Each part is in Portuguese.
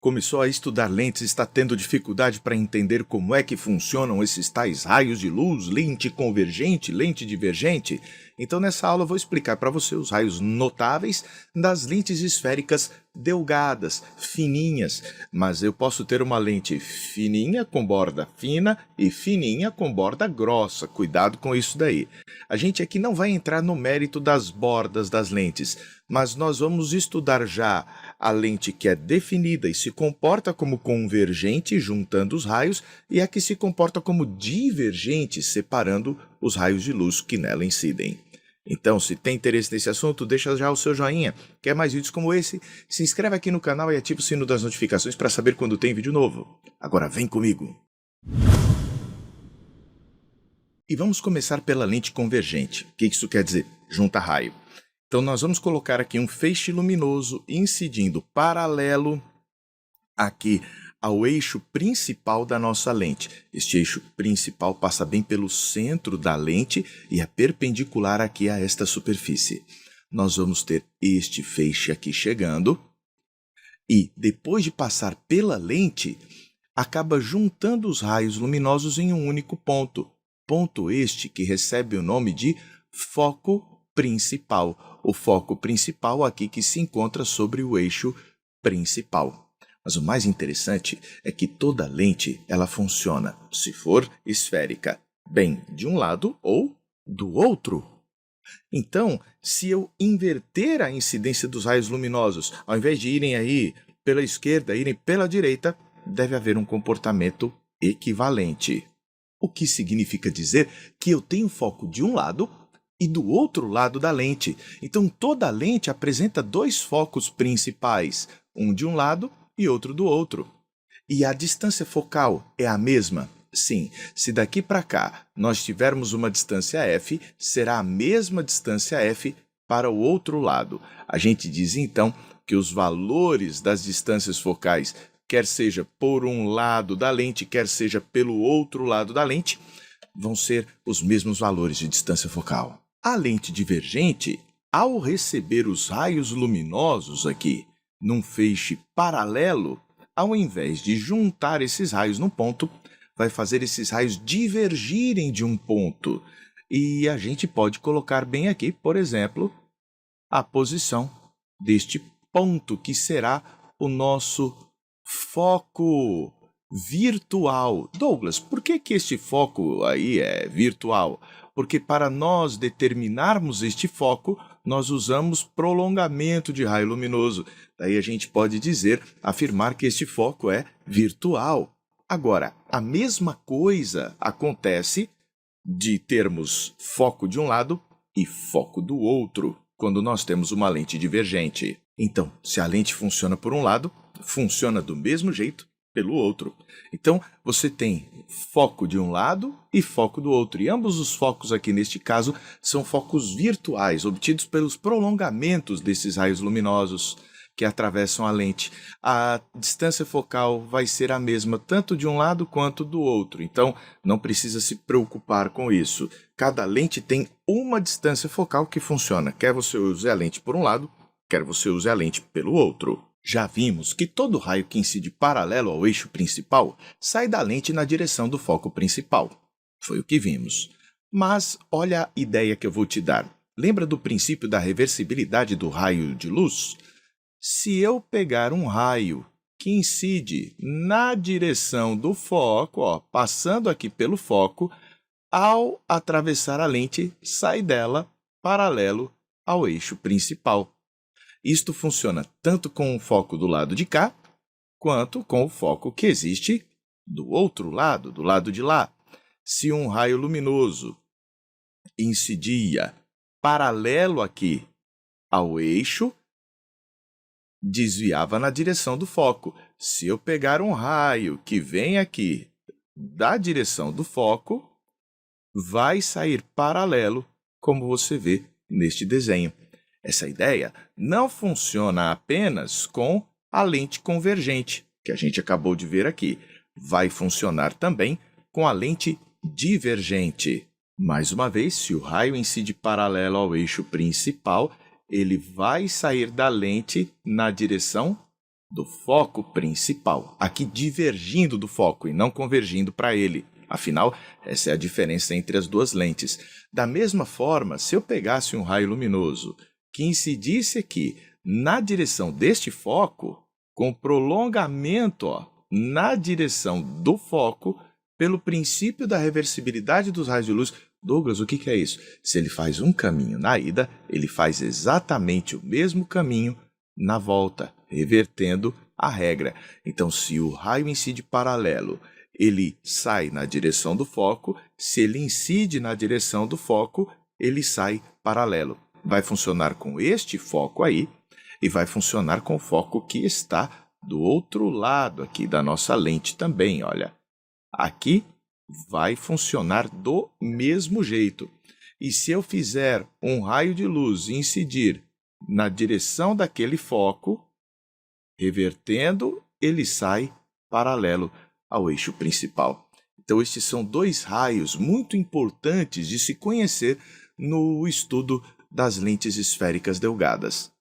Começou a estudar lentes e está tendo dificuldade para entender como é que funcionam esses tais raios de luz, lente convergente, lente divergente? Então nessa aula eu vou explicar para você os raios notáveis das lentes esféricas delgadas, fininhas, mas eu posso ter uma lente fininha com borda fina e fininha com borda grossa. Cuidado com isso daí. A gente aqui não vai entrar no mérito das bordas das lentes, mas nós vamos estudar já a lente que é definida e se comporta como convergente, juntando os raios, e a que se comporta como divergente, separando os raios de luz que nela incidem. Então, se tem interesse nesse assunto, deixa já o seu joinha. Quer mais vídeos como esse? Se inscreve aqui no canal e ativa o sino das notificações para saber quando tem vídeo novo. Agora vem comigo! E vamos começar pela lente convergente. O que isso quer dizer? Junta raio. Então nós vamos colocar aqui um feixe luminoso incidindo paralelo aqui ao eixo principal da nossa lente. Este eixo principal passa bem pelo centro da lente e é perpendicular aqui a esta superfície. Nós vamos ter este feixe aqui chegando e, depois de passar pela lente, acaba juntando os raios luminosos em um único ponto. Ponto este que recebe o nome de foco principal. O foco principal aqui que se encontra sobre o eixo principal. Mas o mais interessante é que toda lente ela funciona, se for esférica, bem de um lado ou do outro. Então, se eu inverter a incidência dos raios luminosos, ao invés de irem aí pela esquerda, irem pela direita, deve haver um comportamento equivalente. O que significa dizer que eu tenho foco de um lado e do outro lado da lente. Então, toda lente apresenta dois focos principais, um de um lado e outro do outro. E a distância focal é a mesma? Sim, se daqui para cá nós tivermos uma distância f, será a mesma distância f para o outro lado. A gente diz, então, que os valores das distâncias focais, quer seja por um lado da lente, quer seja pelo outro lado da lente, vão ser os mesmos valores de distância focal. A lente divergente, ao receber os raios luminosos aqui num feixe paralelo, ao invés de juntar esses raios num ponto, vai fazer esses raios divergirem de um ponto. E a gente pode colocar bem aqui, por exemplo, a posição deste ponto, que será o nosso foco virtual. Douglas, por que este foco aí é virtual? Porque para nós determinarmos este foco, nós usamos prolongamento de raio luminoso. Daí a gente pode dizer, afirmar que este foco é virtual. Agora, a mesma coisa acontece de termos foco de um lado e foco do outro, quando nós temos uma lente divergente. Então, se a lente funciona por um lado, funciona do mesmo jeito pelo outro. Então, você tem foco de um lado e foco do outro. E ambos os focos aqui, neste caso, são focos virtuais, obtidos pelos prolongamentos desses raios luminosos que atravessam a lente. A distância focal vai ser a mesma tanto de um lado quanto do outro. Então, não precisa se preocupar com isso. Cada lente tem uma distância focal que funciona. Quer você use a lente por um lado, quer você use a lente pelo outro. Já vimos que todo raio que incide paralelo ao eixo principal sai da lente na direção do foco principal. Foi o que vimos. Mas olha a ideia que eu vou te dar. Lembra do princípio da reversibilidade do raio de luz? Se eu pegar um raio que incide na direção do foco, passando aqui pelo foco, ao atravessar a lente, sai dela paralelo ao eixo principal. Isto funciona tanto com o foco do lado de cá, quanto com o foco que existe do outro lado, do lado de lá. Se um raio luminoso incidia paralelo aqui ao eixo, desviava na direção do foco. Se eu pegar um raio que vem aqui da direção do foco, vai sair paralelo, como você vê neste desenho. Essa ideia não funciona apenas com a lente convergente, que a gente acabou de ver aqui. Vai funcionar também com a lente divergente. Mais uma vez, se o raio incide paralelo ao eixo principal, ele vai sair da lente na direção do foco principal, aqui divergindo do foco e não convergindo para ele. Afinal, essa é a diferença entre as duas lentes. Da mesma forma, se eu pegasse um raio luminoso que incidisse aqui na direção deste foco, com prolongamento na direção do foco, pelo princípio da reversibilidade dos raios de luz. Douglas, o que é isso? Se ele faz um caminho na ida, ele faz exatamente o mesmo caminho na volta, revertendo a regra. Então, se o raio incide paralelo, ele sai na direção do foco. Se ele incide na direção do foco, ele sai paralelo. Vai funcionar com este foco aí e vai funcionar com o foco que está do outro lado aqui da nossa lente também, olha. Aqui vai funcionar do mesmo jeito. E se eu fizer um raio de luz incidir na direção daquele foco, revertendo, ele sai paralelo ao eixo principal. Então, estes são dois raios muito importantes de se conhecer no estudo das lentes esféricas delgadas.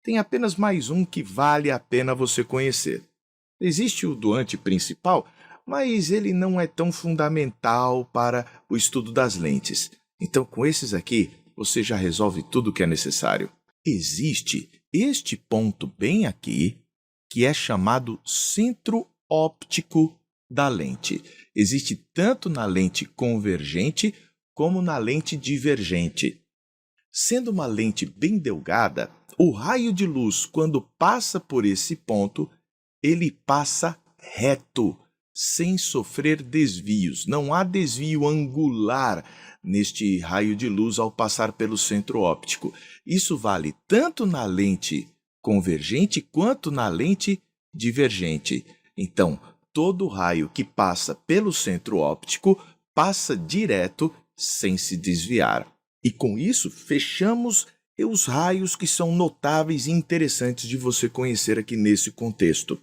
Tem apenas mais um que vale a pena você conhecer. Existe o do antiprincipal, mas ele não é tão fundamental para o estudo das lentes. Então, com esses aqui, você já resolve tudo o que é necessário. Existe este ponto bem aqui, que é chamado centro óptico da lente. Existe tanto na lente convergente como na lente divergente. Sendo uma lente bem delgada, o raio de luz, quando passa por esse ponto, ele passa reto, sem sofrer desvios. Não há desvio angular neste raio de luz ao passar pelo centro óptico. Isso vale tanto na lente convergente quanto na lente divergente. Então, todo raio que passa pelo centro óptico passa direto sem se desviar. E com isso, fechamos os raios que são notáveis e interessantes de você conhecer aqui nesse contexto.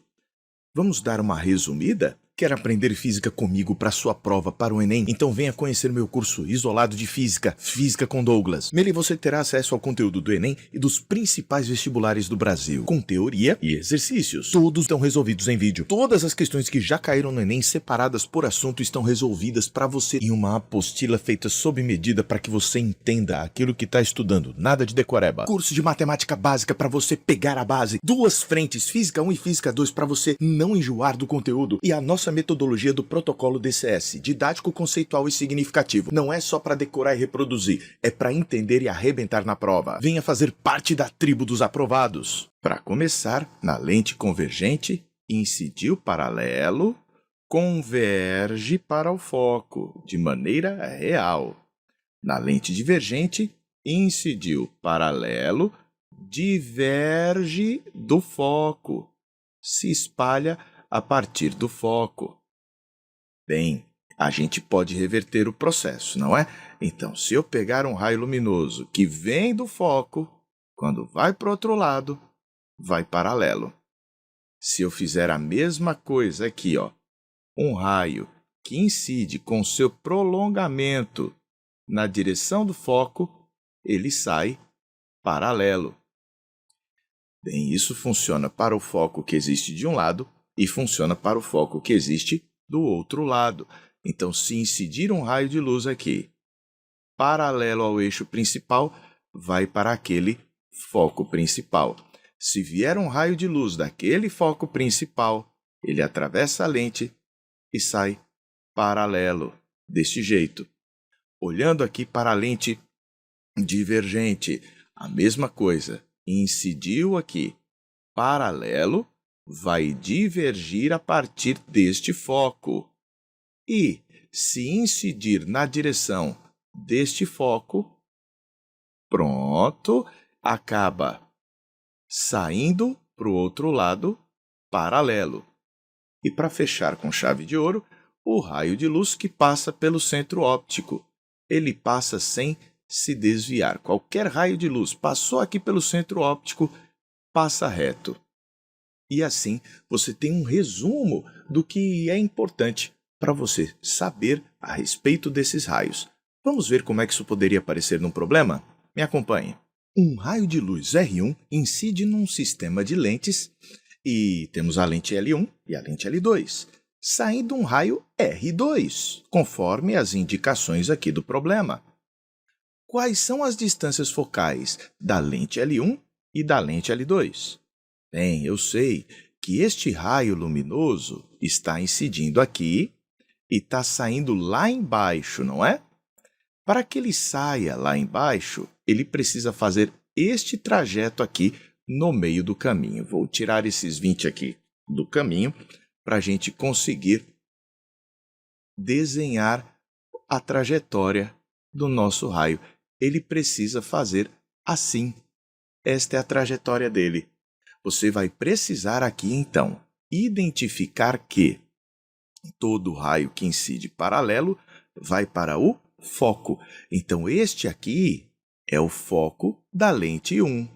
Vamos dar uma resumida? Quer aprender física comigo para sua prova para o Enem? Então venha conhecer meu curso isolado de Física, Física com Douglas. Nele você terá acesso ao conteúdo do Enem e dos principais vestibulares do Brasil, com teoria e exercícios. Todos estão resolvidos em vídeo. Todas as questões que já caíram no Enem, separadas por assunto, estão resolvidas para você em uma apostila feita sob medida para que você entenda aquilo que está estudando. Nada de decoreba. Curso de matemática básica para você pegar a base. 2 frentes, Física 1 e Física 2, para você não enjoar do conteúdo. E a nossa metodologia do protocolo DCS, didático, conceitual e significativo. Não é só para decorar e reproduzir, é para entender e arrebentar na prova. Venha fazer parte da tribo dos aprovados. Para começar, na lente convergente, incidiu paralelo, converge para o foco, de maneira real. Na lente divergente, incidiu paralelo, diverge do foco, se espalha a partir do foco. Bem, a gente pode reverter o processo, não é? Então, se eu pegar um raio luminoso que vem do foco, quando vai para o outro lado, vai paralelo. Se eu fizer a mesma coisa aqui, um raio que incide com seu prolongamento na direção do foco, ele sai paralelo. Bem, isso funciona para o foco que existe de um lado e funciona para o foco que existe do outro lado. Então, se incidir um raio de luz aqui, paralelo ao eixo principal, vai para aquele foco principal. Se vier um raio de luz daquele foco principal, ele atravessa a lente e sai paralelo, deste jeito. Olhando aqui para a lente divergente, a mesma coisa. Incidiu aqui, paralelo, vai divergir a partir deste foco. E, se incidir na direção deste foco, pronto, acaba saindo para o outro lado, paralelo. E para fechar com chave de ouro, o raio de luz que passa pelo centro óptico. Ele passa sem se desviar. Qualquer raio de luz passou aqui pelo centro óptico, passa reto. E assim você tem um resumo do que é importante para você saber a respeito desses raios. Vamos ver como é que isso poderia aparecer num problema? Me acompanhe. Um raio de luz R1 incide num sistema de lentes E temos a lente L1 e a lente L2, saindo um raio R2, conforme as indicações aqui do problema. Quais são as distâncias focais da lente L1 e da lente L2? Bem, eu sei que este raio luminoso está incidindo aqui e está saindo lá embaixo, não é? Para que ele saia lá embaixo, ele precisa fazer este trajeto aqui no meio do caminho. Vou tirar esses 20 aqui do caminho para a gente conseguir desenhar a trajetória do nosso raio. Ele precisa fazer assim. Esta é a trajetória dele. Você vai precisar aqui, então, identificar que todo raio que incide paralelo vai para o foco. Então, este aqui é o foco da lente 1.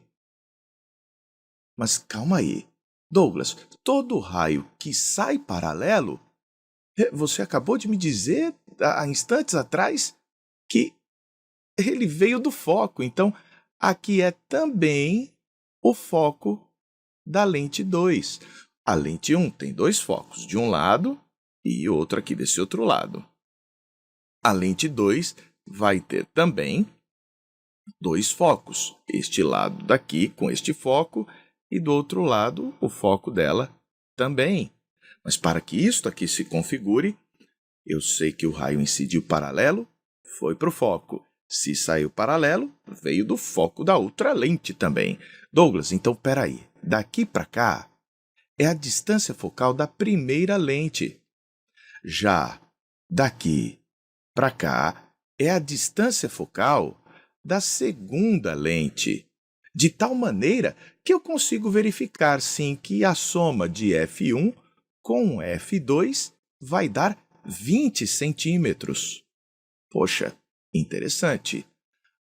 Mas calma aí, Douglas, todo raio que sai paralelo, você acabou de me dizer há instantes atrás que ele veio do foco. Então, aqui é também o foco da lente 2. A lente 1 tem dois focos, de um lado e outro aqui desse outro lado. A lente 2 vai ter também dois focos, este lado daqui com este foco e do outro lado o foco dela também. Mas para que isto aqui se configure, eu sei que o raio incidiu paralelo, foi para o foco. Se saiu paralelo, veio do foco da outra lente também. Douglas, então peraí, daqui para cá é a distância focal da primeira lente. Já daqui para cá é a distância focal da segunda lente. De tal maneira que eu consigo verificar, sim, que a soma de F1 com F2 vai dar 20 centímetros. Poxa, interessante.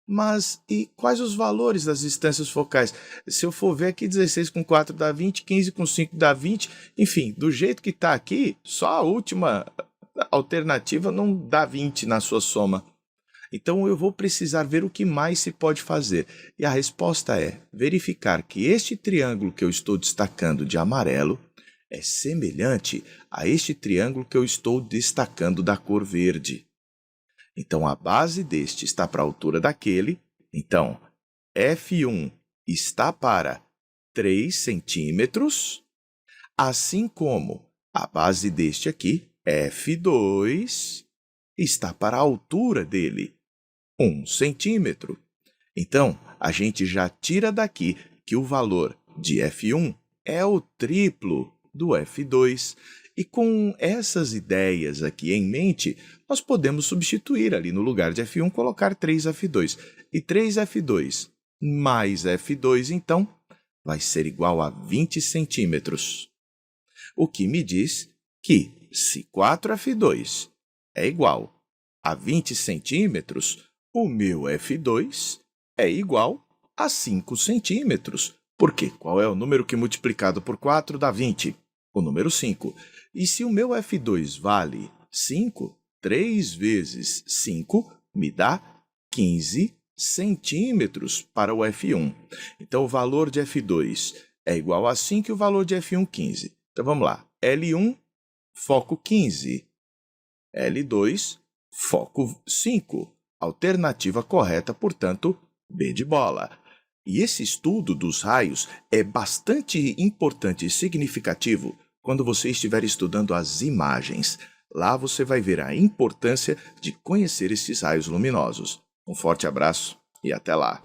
Mas e quais os valores das distâncias focais? Se eu for ver aqui, 16 com 4 dá 20, 15 com 5 dá 20. Enfim, do jeito que está aqui, só a última alternativa não dá 20 na sua soma. Então, eu vou precisar ver o que mais se pode fazer. E a resposta é verificar que este triângulo que eu estou destacando de amarelo é semelhante a este triângulo que eu estou destacando da cor verde. Então, a base deste está para a altura daquele. Então, F1 está para 3 centímetros, assim como a base deste aqui, F2, está para a altura dele, 1 centímetro. Então, a gente já tira daqui que o valor de F1 é o triplo do F2. E com essas ideias aqui em mente, nós podemos substituir ali no lugar de F1, colocar 3F2. E 3F2 mais F2, então, vai ser igual a 20 centímetros. O que me diz que, se 4F2 é igual a 20 centímetros, o meu F2 é igual a 5 centímetros. Por quê? Qual é o número que multiplicado por 4 dá 20? O número 5. E se o meu F2 vale 5, 3 vezes 5 me dá 15 centímetros para o F1. Então, o valor de F2 é igual a 5 e o valor de F1, 15. Então, vamos lá. L1, foco 15. L2, foco 5. Alternativa correta, portanto, B de bola. E esse estudo dos raios é bastante importante e significativo quando você estiver estudando as imagens. Lá você vai ver a importância de conhecer esses raios luminosos. Um forte abraço e até lá!